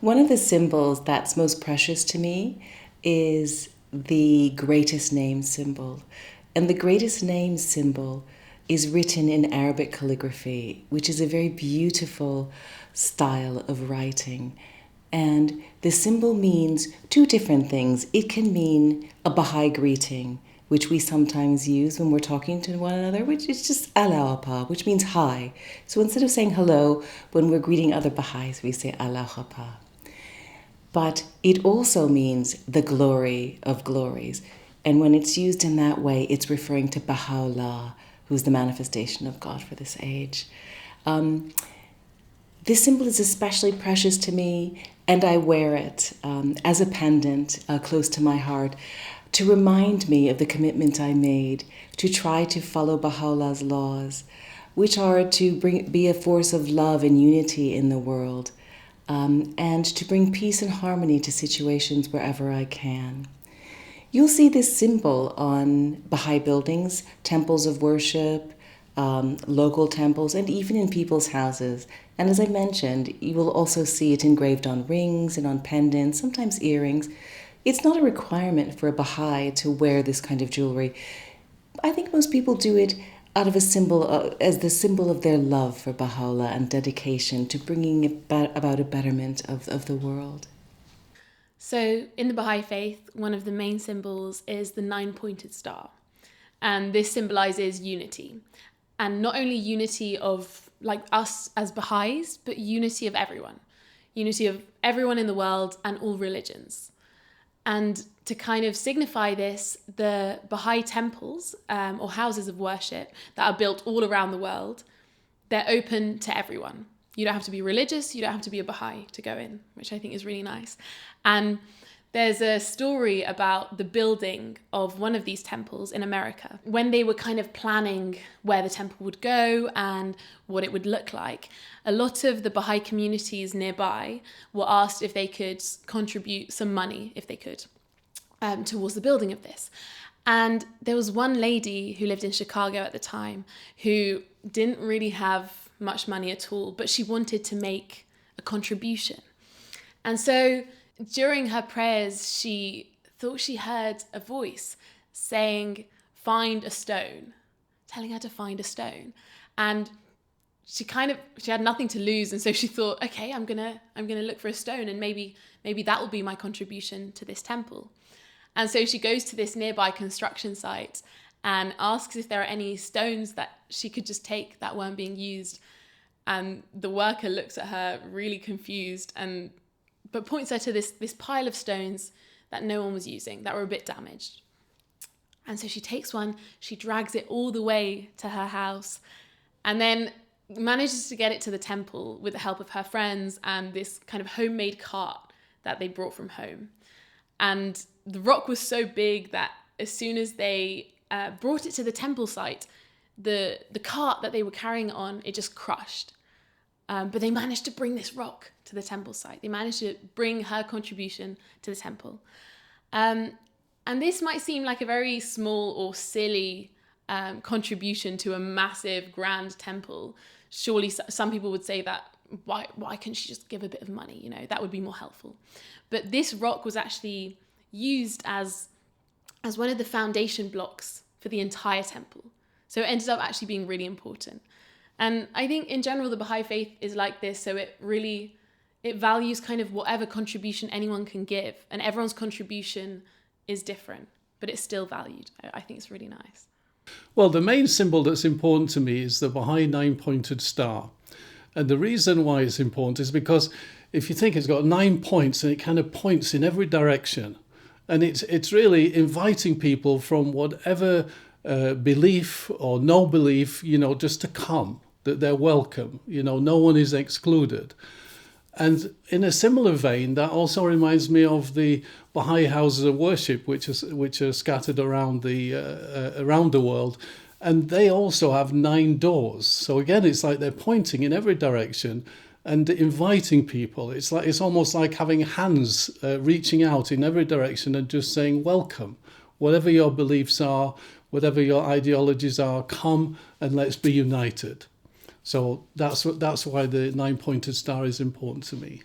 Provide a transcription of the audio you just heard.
One of the symbols that's most precious to me is the greatest name symbol. And the greatest name symbol is written in Arabic calligraphy, which is a very beautiful style of writing. And the symbol means two different things. It can mean a Baha'i greeting, which we sometimes use when we're talking to one another, which is just Allah Apa, which means hi. So instead of saying hello, when we're greeting other Baha'is, we say Allah Apa. But it also means the glory of glories. And when it's used in that way, it's referring to Baha'u'llah, who's the manifestation of God for this age. This symbol is especially precious to me, and I wear it as a pendant close to my heart to remind me of the commitment I made to try to follow Baha'u'llah's laws, which are to be a force of love and unity in the world, and to bring peace and harmony to situations wherever I can. You'll see this symbol on Baha'i buildings, temples of worship, local temples, and even in people's houses. And as I mentioned, you will also see it engraved on rings and on pendants, sometimes earrings. It's not a requirement for a Baha'i to wear this kind of jewelry. I think most people do it out of a symbol, as the symbol of their love for Baha'u'llah and dedication to bringing about a betterment of the world. So in the Baha'i faith, one of the main symbols is the 9-pointed star. And this symbolizes unity. And not only unity of like us as Baha'is, but unity of everyone. Unity of everyone in the world and all religions. And to kind of signify this, the Baha'i temples or houses of worship that are built all around the world, they're open to everyone. You don't have to be religious, you don't have to be a Baha'i to go in, which I think is really nice. And there's a story about the building of one of these temples in America. When they were kind of planning where the temple would go and what it would look like, a lot of the Baha'i communities nearby were asked if they could contribute some money, if they could, towards the building of this. And there was one lady who lived in Chicago at the time who didn't really have much money at all, but she wanted to make a contribution. And so during her prayers, she thought she heard a voice saying, "Find a stone," telling her to find a stone. And she had nothing to lose, and so she thought, okay, I'm gonna look for a stone, and maybe that will be my contribution to this temple. And so she goes to this nearby construction site and asks if there are any stones that she could just take that weren't being used. And the worker looks at her really confused but points her to this pile of stones that no one was using, that were a bit damaged. And so she takes one, she drags it all the way to her house, and then manages to get it to the temple with the help of her friends and this kind of homemade cart that they brought from home. And the rock was so big that as soon as they brought it to the temple site, the cart that they were carrying on, it just crushed. But they managed to bring this rock to the temple site. They managed to bring her contribution to the temple. And this might seem like a very small or silly contribution to a massive grand temple. Surely some people would say that, why couldn't she just give a bit of money? You know, that would be more helpful. But this rock was actually used as one of the foundation blocks for the entire temple. So it ended up actually being really important. And I think in general, the Baha'i faith is like this. So it values kind of whatever contribution anyone can give. And everyone's contribution is different, but it's still valued. I think it's really nice. Well, the main symbol that's important to me is the Baha'i 9-pointed star. And the reason why it's important is because if you think it's got 9 points and it kind of points in every direction, and it's really inviting people from whatever belief or no belief, just to come, that they're welcome, no one is excluded. And in a similar vein, that also reminds me of the Baha'i houses of worship, which are scattered around the world, and they also have 9 doors. So again, it's like they're pointing in every direction and inviting people. It's almost like having hands reaching out in every direction and just saying welcome. Whatever your beliefs are, whatever your ideologies are, come and let's be united. So that's why the 9-pointed star is important to me.